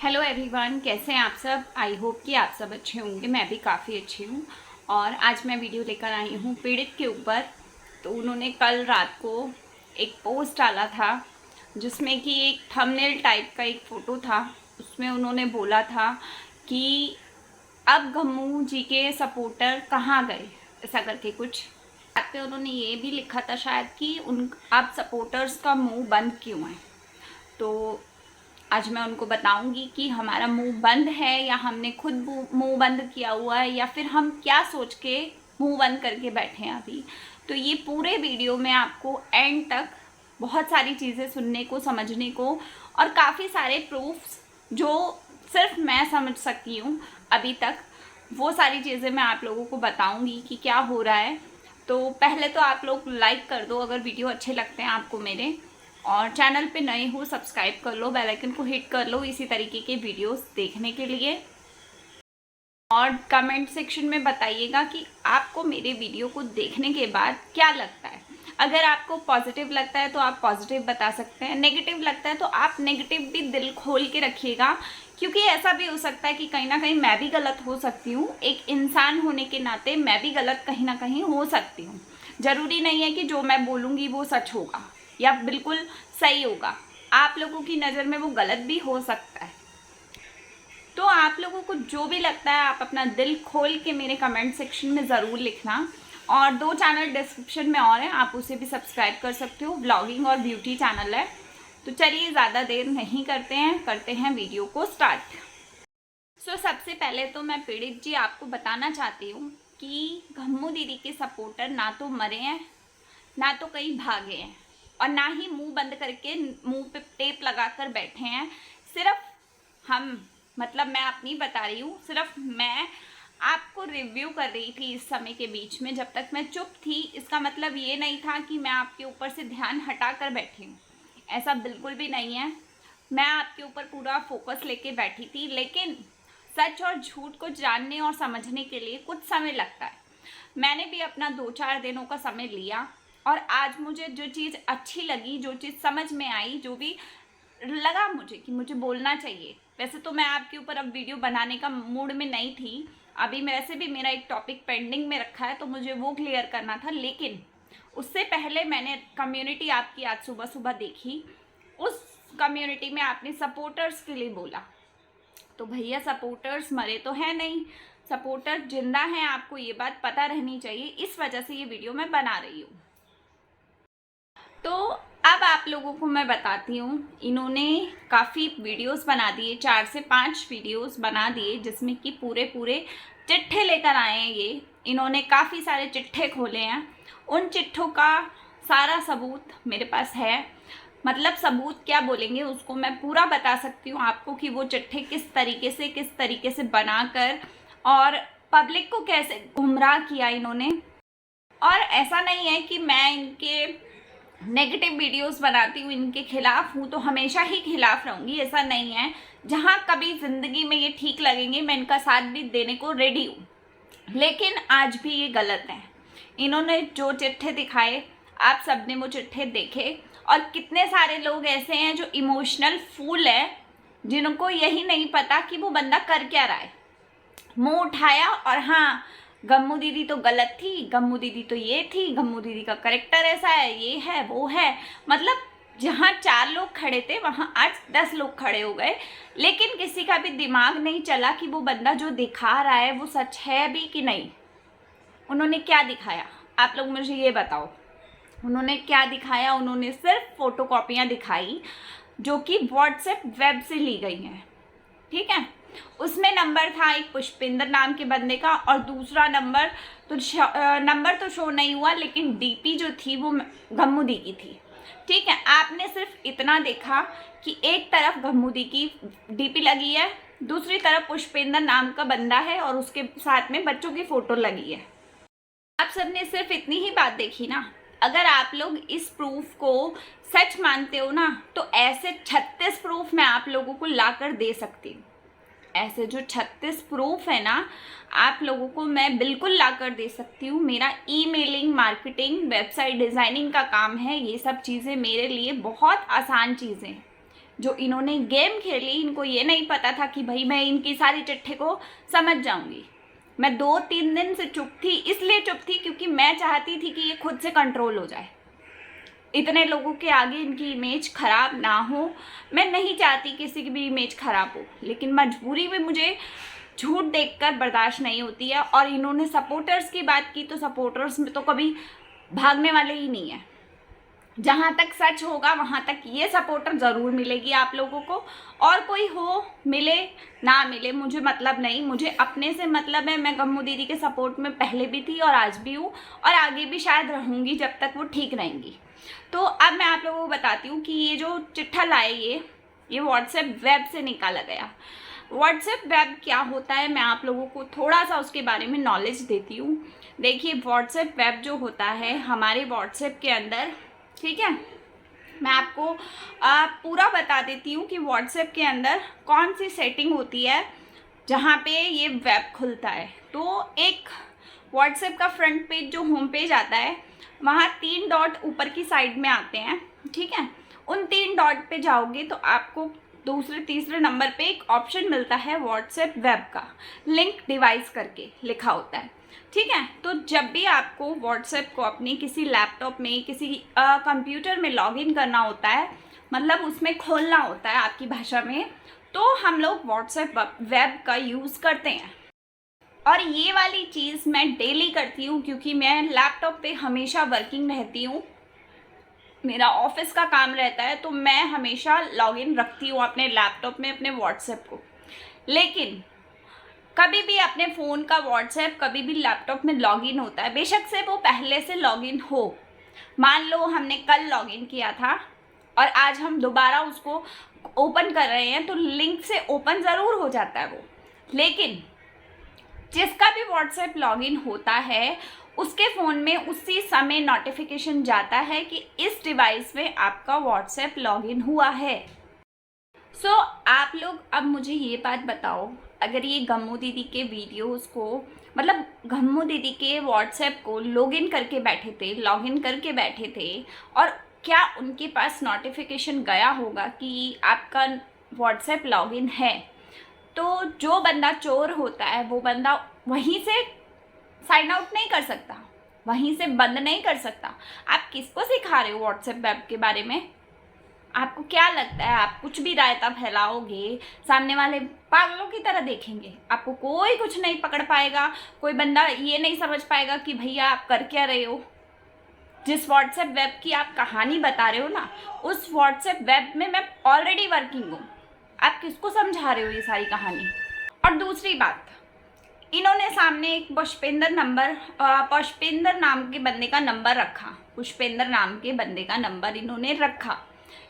Hello everyone, कैसे हैं आप सब। आई होप कि आप सब अच्छे होंगे। मैं भी काफ़ी अच्छी हूँ और आज मैं वीडियो लेकर आई हूँ पीड़ित के ऊपर। तो उन्होंने कल रात को एक पोस्ट डाला था जिसमें कि एक थंबनेल टाइप का एक फ़ोटो था। उसमें उन्होंने बोला था कि अब गम्मू जी के सपोर्टर कहाँ गए, ऐसा करके कुछ बात पे उन्होंने ये भी लिखा था शायद कि उन अब सपोर्टर्स का मुंह बंद क्यों है। तो आज मैं उनको बताऊंगी कि हमारा मुंह बंद है या हमने खुद मुंह बंद किया हुआ है या फिर हम क्या सोच के मुंह बंद करके बैठे हैं अभी। तो ये पूरे वीडियो में आपको एंड तक बहुत सारी चीज़ें सुनने को, समझने को और काफ़ी सारे प्रूफ्स जो सिर्फ मैं समझ सकती हूँ अभी तक, वो सारी चीज़ें मैं आप लोगों को बताऊंगी कि क्या हो रहा है। तो पहले तो आप लोग लाइक कर दो अगर वीडियो अच्छे लगते हैं आपको मेरे, और चैनल पे नए हो सब्सक्राइब कर लो, बेल आइकन को हिट कर लो इसी तरीके के वीडियोस देखने के लिए। और कमेंट सेक्शन में बताइएगा कि आपको मेरे वीडियो को देखने के बाद क्या लगता है। अगर आपको पॉजिटिव लगता है तो आप पॉजिटिव बता सकते हैं, नेगेटिव लगता है तो आप नेगेटिव भी दिल खोल के रखिएगा, क्योंकि ऐसा भी हो सकता है कि कहीं ना कहीं मैं भी गलत हो सकती हूँ। एक इंसान होने के नाते मैं भी गलत कहीं ना कहीं हो सकती हूँ। ज़रूरी नहीं है कि जो मैं बोलूँगी वो सच होगा या बिल्कुल सही होगा। आप लोगों की नज़र में वो गलत भी हो सकता है। तो आप लोगों को जो भी लगता है आप अपना दिल खोल के मेरे कमेंट सेक्शन में ज़रूर लिखना। और 2 चैनल डिस्क्रिप्शन में और हैं, आप उसे भी सब्सक्राइब कर सकते हो। व्लॉगिंग और ब्यूटी चैनल है। तो चलिए ज़्यादा देर नहीं करते हैं वीडियो को स्टार्ट। सबसे पहले तो मैं पीड़ित जी आपको बताना चाहती हूँ कि गम्मू दीदी के सपोर्टर ना तो मरे हैं, ना तो कहीं भागे हैं, और ना ही मुंह बंद करके मुंह पे टेप लगाकर बैठे हैं। सिर्फ हम, मतलब मैं अपनी बता रही हूँ, सिर्फ मैं आपको रिव्यू कर रही थी इस समय के बीच में जब तक मैं चुप थी। इसका मतलब ये नहीं था कि मैं आपके ऊपर से ध्यान हटा कर बैठी हूँ, ऐसा बिल्कुल भी नहीं है। मैं आपके ऊपर पूरा फोकस लेके बैठी थी, लेकिन सच और झूठ को जानने और समझने के लिए कुछ समय लगता है। मैंने भी अपना 2-4 दिनों का समय लिया और आज मुझे जो चीज़ अच्छी लगी, जो चीज़ समझ में आई, जो भी लगा मुझे कि मुझे बोलना चाहिए। वैसे तो मैं आपके ऊपर अब वीडियो बनाने का मूड में नहीं थी, अभी वैसे भी मेरा एक टॉपिक पेंडिंग में रखा है तो मुझे वो क्लियर करना था। लेकिन उससे पहले मैंने कम्युनिटी आपकी आज सुबह सुबह देखी। उस कम्युनिटी में आपने सपोर्टर्स के लिए बोला, तो भैया सपोर्टर्स मरे तो हैं नहीं, सपोर्टर जिंदा हैं, आपको ये बात पता रहनी चाहिए। इस वजह से ये वीडियो मैं बना रही हूँ। तो अब आप लोगों को मैं बताती हूँ, इन्होंने काफ़ी वीडियोस बना दिए, 4 से 5 वीडियोस बना दिए जिसमें कि पूरे चिट्ठे लेकर आए हैं। ये इन्होंने काफ़ी सारे चिट्ठे खोले हैं। उन चिट्ठों का सारा सबूत मेरे पास है। मतलब सबूत क्या बोलेंगे, उसको मैं पूरा बता सकती हूँ आपको कि वो चिट्ठे किस तरीके से बनाकर और पब्लिक को कैसे गुमराह किया इन्होंने। और ऐसा नहीं है कि मैं इनके नेगेटिव वीडियोस बनाती हूँ, इनके खिलाफ हूँ तो हमेशा ही खिलाफ रहूँगी, ऐसा नहीं है। जहाँ कभी ज़िंदगी में ये ठीक लगेंगे मैं इनका साथ भी देने को रेडी हूँ, लेकिन आज भी ये गलत है। इन्होंने जो चिट्ठे दिखाए, आप सब ने वो चिट्ठे देखे, और कितने सारे लोग ऐसे हैं जो इमोशनल फूल है, जिनको यही नहीं पता कि वो बंदा कर क्या रहा है। मुंह उठाया और हाँ, गम्मू दीदी तो गलत थी, गम्मू दीदी तो ये थी, गम्मू दीदी का करेक्टर ऐसा है, ये है वो है। मतलब जहाँ 4 लोग खड़े थे वहाँ आज 10 लोग खड़े हो गए, लेकिन किसी का भी दिमाग नहीं चला कि वो बंदा जो दिखा रहा है वो सच है भी कि नहीं। उन्होंने क्या दिखाया, आप लोग मुझे ये बताओ, उन्होंने क्या दिखाया। उन्होंने सिर्फ फोटोकॉपियाँ दिखाई जो कि व्हाट्सएप वेब से ली गई हैं, ठीक है। उसमें नंबर था एक पुष्पिंदर नाम के बंदे का, और दूसरा नंबर तो शो नहीं हुआ, लेकिन डीपी जो थी वो गम्मू दी की थी, ठीक है। आपने सिर्फ इतना देखा कि एक तरफ गम्मू दी की डीपी लगी है, दूसरी तरफ पुष्पिंदर नाम का बंदा है और उसके साथ में बच्चों की फोटो लगी है। आप सबने सिर्फ इतनी ही बात देखी ना। अगर आप लोग इस प्रूफ को सच मानते हो ना, तो ऐसे 36 प्रूफ मैं आप लोगों को लाकर दे सकती हूँ। ऐसे जो 36 प्रूफ है ना, आप लोगों को मैं बिल्कुल लाकर दे सकती हूँ। मेरा ईमेलिंग, मार्केटिंग, वेबसाइट डिज़ाइनिंग का काम है। ये सब चीज़ें मेरे लिए बहुत आसान चीज़ें हैं। जो इन्होंने गेम खेली, इनको ये नहीं पता था कि भाई मैं इनकी सारी चिट्ठी को समझ जाऊंगी। मैं 2-3 दिन से चुप थी, इसलिए चुप थी क्योंकि मैं चाहती थी कि ये खुद से कंट्रोल हो जाए, इतने लोगों के आगे इनकी इमेज खराब ना हो। मैं नहीं चाहती किसी की भी इमेज खराब हो, लेकिन मजबूरी में मुझे झूठ देखकर बर्दाश्त नहीं होती है। और इन्होंने सपोर्टर्स की बात की, तो सपोर्टर्स में तो कभी भागने वाले ही नहीं है। जहाँ तक सच होगा वहाँ तक ये सपोर्टर ज़रूर मिलेगी आप लोगों को। और कोई हो, मिले ना मिले, मुझे मतलब नहीं, मुझे अपने से मतलब है। मैं गम्मू दीदी के सपोर्ट में पहले भी थी और आज भी हूँ और आगे भी शायद रहूँगी जब तक वो ठीक रहेंगी। तो अब मैं आप लोगों को बताती हूँ कि ये जो चिट्ठा लाए ये व्हाट्सएप वेब से निकाला गया। व्हाट्सएप वेब क्या होता है, मैं आप लोगों को थोड़ा सा उसके बारे में नॉलेज देती हूँ। देखिए, व्हाट्सएप वेब जो होता है हमारे व्हाट्सएप के अंदर, ठीक है, मैं आपको पूरा बता देती हूँ कि व्हाट्सएप के अंदर कौन सी सेटिंग होती है जहाँ पे ये वेब खुलता है। तो एक व्हाट्सएप का फ्रंट पेज जो होम पेज आता है, वहाँ 3 डॉट ऊपर की साइड में आते हैं, ठीक है। उन 3 डॉट पे जाओगे तो आपको दूसरे तीसरे नंबर पे एक ऑप्शन मिलता है व्हाट्सएप वेब का, लिंक डिवाइस करके लिखा होता है, ठीक है। तो जब भी आपको व्हाट्सएप को अपने किसी लैपटॉप में, किसी कंप्यूटर में लॉगिन करना होता है, मतलब उसमें खोलना होता है आपकी भाषा में, तो हम लोग व्हाट्सएप वेब का यूज़ करते हैं। और ये वाली चीज़ मैं डेली करती हूँ क्योंकि मैं लैपटॉप पे हमेशा वर्किंग रहती हूँ, मेरा ऑफिस का काम रहता है, तो मैं हमेशा लॉगिन रखती हूँ अपने लैपटॉप में अपने व्हाट्सएप को। लेकिन कभी भी अपने फ़ोन का व्हाट्सएप कभी भी लैपटॉप में लॉगिन होता है, बेशक से वो पहले से लॉगिन हो। मान लो हमने कल लॉगिन किया था और आज हम दोबारा उसको ओपन कर रहे हैं, तो लिंक से ओपन ज़रूर हो जाता है वो। लेकिन जिसका भी व्हाट्सएप लॉगिन होता है उसके फ़ोन में उसी समय नोटिफिकेशन जाता है कि इस डिवाइस में आपका व्हाट्सएप लॉगिन हुआ है। सो आप लोग अब मुझे ये बात बताओ, अगर ये गम्मू दीदी के वीडियोस को, मतलब गम्मू दीदी के व्हाट्सएप को लॉगिन करके बैठे थे और क्या उनके पास नोटिफिकेशन गया होगा कि आपका व्हाट्सएप लॉगिन है, तो जो बंदा चोर होता है वो बंदा वहीं से साइन आउट नहीं कर सकता, वहीं से बंद नहीं कर सकता। आप किसको सिखा रहे हो व्हाट्सएप वेब के बारे में? आपको क्या लगता है आप कुछ भी रायता फैलाओगे, सामने वाले पागलों की तरह देखेंगे, आपको कोई कुछ नहीं पकड़ पाएगा, कोई बंदा ये नहीं समझ पाएगा कि भैया आप कर क्या रहे हो। जिस व्हाट्सएप वेब की आप कहानी बता रहे हो ना, उस व्हाट्सएप वेब में मैं ऑलरेडी वर्किंग हूँ। आप किसको समझा रहे हो ये सारी कहानी? और दूसरी बात, इन्होंने सामने एक पुष्पेंद्र नाम के बंदे का नंबर रखा, पुष्पेंद्र नाम के बंदे का नंबर इन्होंने रखा,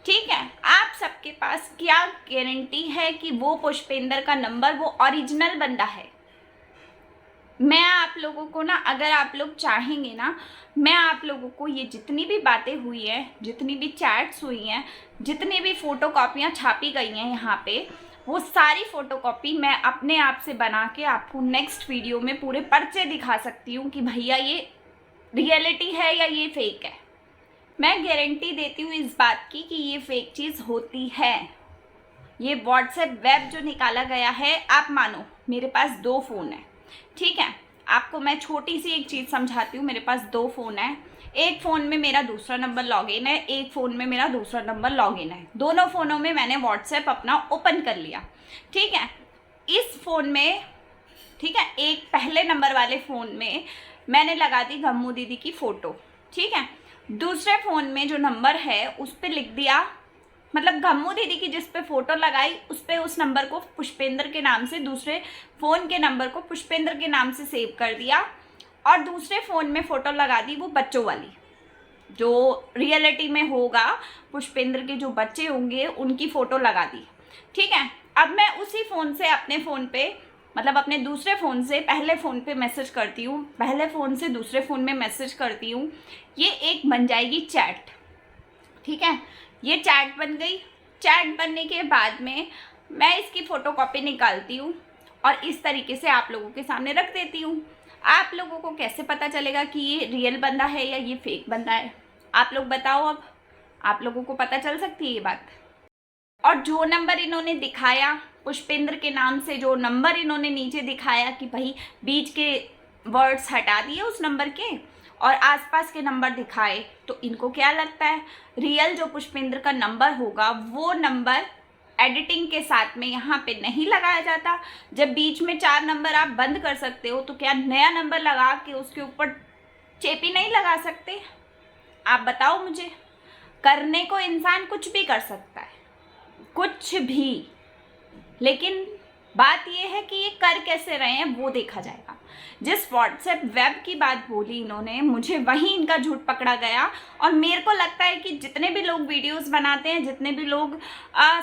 ठीक है। आप सबके पास क्या गारंटी है कि वो पुष्पेंद्र का नंबर वो ओरिजिनल बंदा है? मैं आप लोगों को ना, अगर आप लोग चाहेंगे ना, मैं आप लोगों को ये जितनी भी बातें हुई हैं, जितनी भी चैट्स हुई हैं, जितनी भी फ़ोटो कॉपियाँ छापी गई हैं यहाँ पे, वो सारी फ़ोटो कॉपी मैं अपने आप से बना के आपको नेक्स्ट वीडियो में पूरे पर्चे दिखा सकती हूँ कि भैया ये रियलिटी है या ये फेक है। मैं गारंटी देती हूँ इस बात की कि ये फेक चीज़ होती है। ये व्हाट्सएप वेब जो निकाला गया है, आप मानो मेरे पास 2 फ़ोन है, ठीक है। आपको मैं छोटी सी एक चीज़ समझाती हूँ। मेरे पास 2 फ़ोन है, एक फ़ोन में मेरा दूसरा नंबर लॉगिन है, एक फ़ोन में मेरा दूसरा नंबर लॉगिन है। दोनों फ़ोनों में मैंने व्हाट्सएप अपना ओपन कर लिया, ठीक है। इस फ़ोन में, ठीक है, एक पहले नंबर वाले फ़ोन में मैंने लगा दी गम्मू दीदी की फ़ोटो, ठीक है। दूसरे फ़ोन में जो नंबर है उस पर लिख दिया, मतलब गम्मू दीदी की जिस पे फ़ोटो लगाई उस पे उस नंबर को पुष्पेंद्र के नाम से, दूसरे फ़ोन के नंबर को पुष्पेंद्र के नाम से सेव कर दिया और दूसरे फ़ोन में फ़ोटो लगा दी वो बच्चों वाली, जो रियलिटी में होगा, पुष्पेंद्र के जो बच्चे होंगे उनकी फ़ोटो लगा दी, ठीक है। अब मैं उसी फ़ोन से अपने फ़ोन पे, मतलब अपने दूसरे फ़ोन से पहले फ़ोन पे मैसेज करती हूँ, पहले फ़ोन से दूसरे फ़ोन में मैसेज करती हूँ। ये एक बन जाएगी चैट, ठीक है। ये चैट बन गई। चैट बनने के बाद में मैं इसकी फ़ोटोकॉपी निकालती हूँ और इस तरीके से आप लोगों के सामने रख देती हूँ। आप लोगों को कैसे पता चलेगा कि ये रियल बंदा है या ये फेक बंदा है? आप लोग बताओ। अब आप लोगों को पता चल सकती है ये बात? और जो नंबर इन्होंने दिखाया पुष्पेंद्र के नाम से, जो नंबर इन्होंने नीचे दिखाया कि भाई बीच के वर्ड्स हटा दिए उस नंबर के और आसपास के नंबर दिखाए, तो इनको क्या लगता है रियल जो पुष्पेंद्र का नंबर होगा वो नंबर एडिटिंग के साथ में यहाँ पे नहीं लगाया जाता। जब बीच में 4 नंबर आप बंद कर सकते हो तो क्या नया नंबर लगा के उसके ऊपर चेपी नहीं लगा सकते? आप बताओ मुझे। करने को इंसान कुछ भी कर सकता है, कुछ भी, लेकिन बात यह है कि ये कर कैसे रहे हैं वो देखा जाएगा। जिस व्हाट्सएप वेब की बात बोली इन्होंने, मुझे वहीं इनका झूठ पकड़ा गया। और मेरे को लगता है कि जितने भी लोग वीडियोस बनाते हैं, जितने भी लोग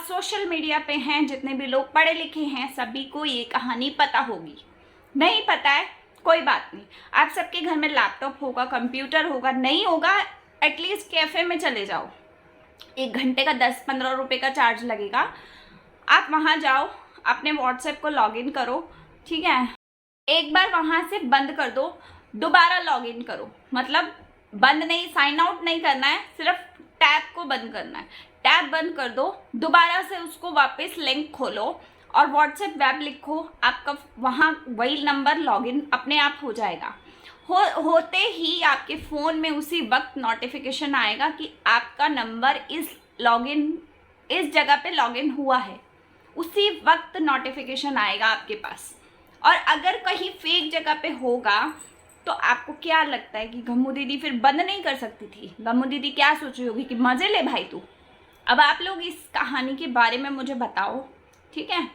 सोशल मीडिया पे हैं, जितने भी लोग पढ़े लिखे हैं, सभी को ये कहानी पता होगी। नहीं पता है कोई बात नहीं, आप सबके घर में लैपटॉप होगा, कंप्यूटर होगा, नहीं होगा एटलीस्ट कैफ़े में चले जाओ, 1 घंटे का 10-15 रुपये का चार्ज लगेगा। आप वहाँ जाओ, अपने व्हाट्सएप को लॉगिन करो, ठीक है, एक बार वहाँ से बंद कर दो, दोबारा लॉगिन करो। मतलब बंद नहीं, साइन आउट नहीं करना है, सिर्फ टैब को बंद करना है। टैब बंद कर दो, दोबारा से उसको वापस लिंक खोलो और व्हाट्सएप वेब लिखो, आपका वहाँ वही नंबर लॉगिन अपने आप हो जाएगा। होते ही आपके फ़ोन में उसी वक्त नोटिफिकेशन आएगा कि आपका नंबर इस जगह पे लॉगिन हुआ है, उसी वक्त नोटिफिकेशन आएगा आपके पास। और अगर कहीं फेक जगह पे होगा तो आपको क्या लगता है कि गम्मू दीदी फिर बंद नहीं कर सकती थी? गम्मू दीदी क्या सोच रही होगी कि मज़े ले भाई तू। अब आप लोग इस कहानी के बारे में मुझे बताओ, ठीक है,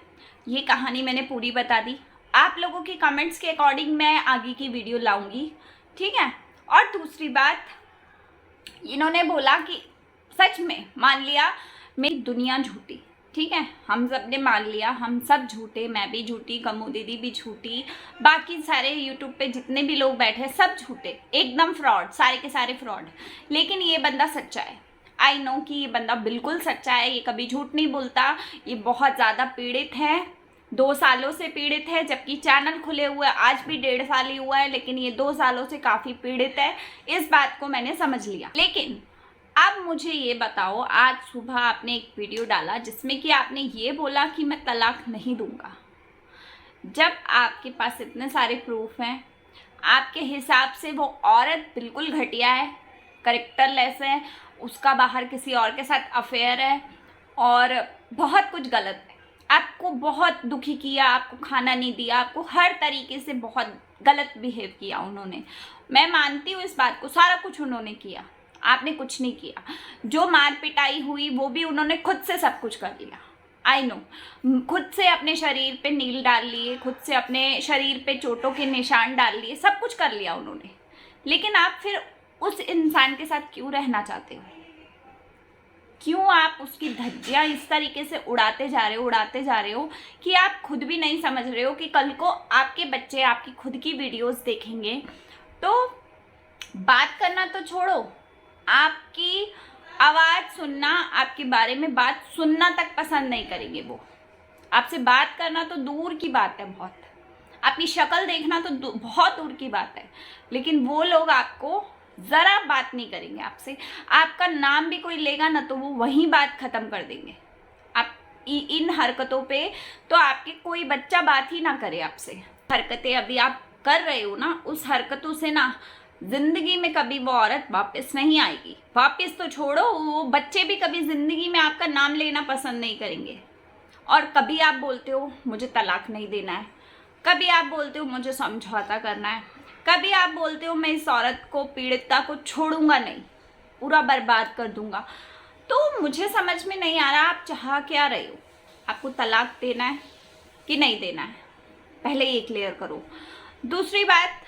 ये कहानी मैंने पूरी बता दी। आप लोगों के कमेंट्स के अकॉर्डिंग मैं आगे की वीडियो लाऊंगी, ठीक है। और दूसरी बात, इन्होंने बोला कि सच में मान लिया मेरी दुनिया झूठी, ठीक है, हम सब ने मान लिया, हम सब झूठे, मैं भी झूठी, गम्मू दीदी भी झूठी, बाकी सारे यूट्यूब पे जितने भी लोग बैठे सब झूठे, एकदम फ्रॉड, सारे के सारे फ्रॉड। लेकिन ये बंदा सच्चा है, आई नो कि ये बंदा बिल्कुल सच्चा है, ये कभी झूठ नहीं बोलता। ये बहुत ज़्यादा पीड़ित है, 2 सालों से पीड़ित है, जबकि चैनल खुले हुए आज भी 1.5 साल ही हुआ है, लेकिन ये 2 सालों से काफ़ी पीड़ित है। इस बात को मैंने समझ लिया। लेकिन अब मुझे ये बताओ, आज सुबह आपने एक वीडियो डाला जिसमें कि आपने ये बोला कि मैं तलाक नहीं दूंगा। जब आपके पास इतने सारे प्रूफ हैं, आपके हिसाब से वो औरत बिल्कुल घटिया है, कैरेक्टरलेस है, उसका बाहर किसी और के साथ अफेयर है और बहुत कुछ गलत है, आपको बहुत दुखी किया, आपको खाना नहीं दिया, आपको हर तरीके से बहुत गलत बिहेव किया उन्होंने। मैं मानती हूँ इस बात को, सारा कुछ उन्होंने किया, आपने कुछ नहीं किया। जो मार पिटाई हुई वो भी उन्होंने खुद से सब कुछ कर लिया, आई नो, खुद से अपने शरीर पे नील डाल लिए, खुद से अपने शरीर पे चोटों के निशान डाल लिए, सब कुछ कर लिया उन्होंने। लेकिन आप फिर उस इंसान के साथ क्यों रहना चाहते हो? क्यों आप उसकी धज्जियाँ इस तरीके से उड़ाते जा रहे हो कि आप खुद भी नहीं समझ रहे हो कि कल को आपके बच्चे आपकी खुद की वीडियोस देखेंगे तो बात करना तो छोड़ो, आपकी आवाज़ सुनना, आपके बारे में बात सुनना तक पसंद नहीं करेंगे वो। आपसे बात करना तो दूर की बात है, बहुत, आपकी शक्ल देखना तो बहुत दूर की बात है, लेकिन वो लोग आपको ज़रा बात नहीं करेंगे आपसे। आपका नाम भी कोई लेगा ना तो वो वहीं बात ख़त्म कर देंगे। आप इन हरकतों पे तो आपके कोई बच्चा बात ही ना करे आपसे। हरकतें अभी आप कर रहे हो ना, उस हरकतों से ना ज़िंदगी में कभी वो औरत वापस नहीं आएगी। वापस तो छोड़ो, वो बच्चे भी कभी ज़िंदगी में आपका नाम लेना पसंद नहीं करेंगे। और कभी आप बोलते हो मुझे तलाक नहीं देना है, कभी आप बोलते हो मुझे समझौता करना है, कभी आप बोलते हो मैं इस औरत को, पीड़िता को छोड़ूंगा नहीं, पूरा बर्बाद कर दूंगा। तो मुझे समझ में नहीं आ रहा आप चाह क्या रहे हो? आपको तलाक देना है कि नहीं देना है? पहले ये क्लियर करो। दूसरी बात,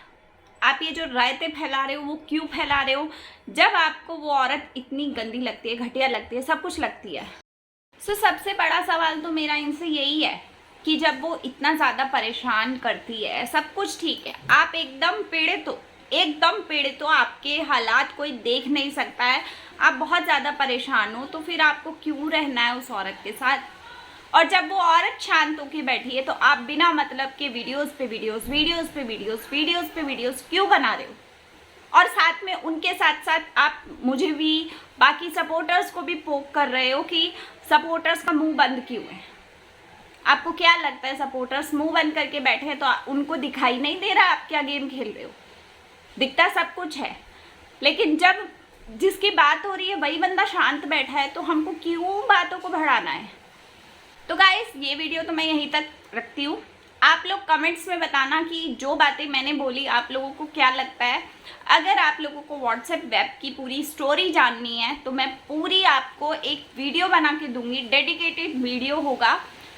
आप ये जो रायते फैला रहे हो वो क्यों फैला रहे हो? जब आपको वो औरत इतनी गंदी लगती है, घटिया लगती है, सब कुछ लगती है। सबसे बड़ा सवाल तो मेरा इनसे यही है कि जब वो इतना ज़्यादा परेशान करती है, सब कुछ ठीक है, आप एकदम पीड़ित हो, एकदम पीड़ित हो, आपके हालात कोई देख नहीं सकता है, आप बहुत ज़्यादा परेशान हो, तो फिर आपको क्यों रहना है उस औरत के साथ? और जब वो औरत शांत होकर बैठी है तो आप बिना मतलब के वीडियोस पे वीडियोस क्यों बना रहे हो? और साथ में उनके साथ साथ आप मुझे भी, बाकी सपोर्टर्स को भी पोक कर रहे हो कि सपोर्टर्स का मुंह बंद क्यों है। आपको क्या लगता है सपोर्टर्स मुंह बंद करके बैठे हैं तो उनको दिखाई नहीं दे रहा आप क्या गेम खेल रहे हो? दिखता सब कुछ है, लेकिन जब जिसकी बात हो रही है वही बंदा शांत बैठा है तो हमको क्यों बातों को बढ़ाना है? तो गाइस ये वीडियो तो मैं यहीं तक रखती हूँ। आप लोग कमेंट्स में बताना कि जो बातें मैंने बोली आप लोगों को क्या लगता है। अगर आप लोगों को व्हाट्सएप वेब की पूरी स्टोरी जाननी है तो मैं पूरी आपको एक वीडियो बना के दूंगी, डेडिकेटेड वीडियो होगा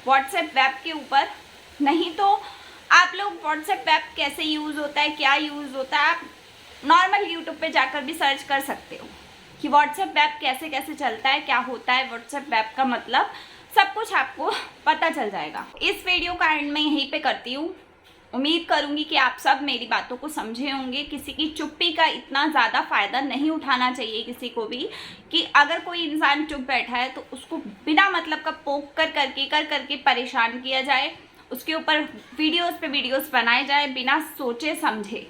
व्हाट्सएप वेब के ऊपर। नहीं तो आप लोग व्हाट्सएप वेब कैसे यूज़ होता है, क्या यूज़ होता है, आप नॉर्मल यूट्यूब पे जाकर भी सर्च कर सकते हो कि व्हाट्सएप वेब कैसे कैसे चलता है, क्या होता है व्हाट्सएप वेब का मतलब, सब कुछ आपको पता चल जाएगा। इस वीडियो का एंड मैं यहीं पे करती हूँ। उम्मीद करूँगी कि आप सब मेरी बातों को समझे होंगे। किसी की चुप्पी का इतना ज़्यादा फ़ायदा नहीं उठाना चाहिए किसी को भी, कि अगर कोई इंसान चुप बैठा है तो उसको बिना मतलब का पोक कर करके परेशान किया जाए, उसके ऊपर वीडियोस पे वीडियोस बनाए जाए बिना सोचे समझे।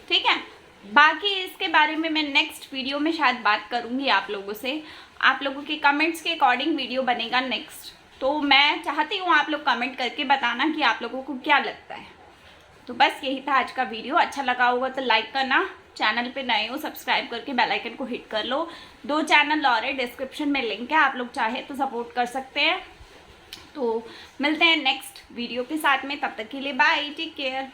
ठीक है, बाकी इसके बारे में मैं नेक्स्ट वीडियो में शायद बात करूँगी आप लोगों से। आप लोगों के कमेंट्स के अकॉर्डिंग वीडियो बनेगा नेक्स्ट। तो मैं चाहती हूँ आप लोग कमेंट करके बताना कि आप लोगों को क्या लगता है। तो बस यही था आज का वीडियो। अच्छा लगा होगा तो लाइक करना, चैनल पे नए हो सब्सक्राइब करके बेल आइकन को हिट कर लो। 2 चैनल और है, डिस्क्रिप्शन में लिंक है, आप लोग चाहे तो सपोर्ट कर सकते हैं। तो मिलते हैं नेक्स्ट वीडियो के साथ में, तब तक के लिए बाय, टेक केयर।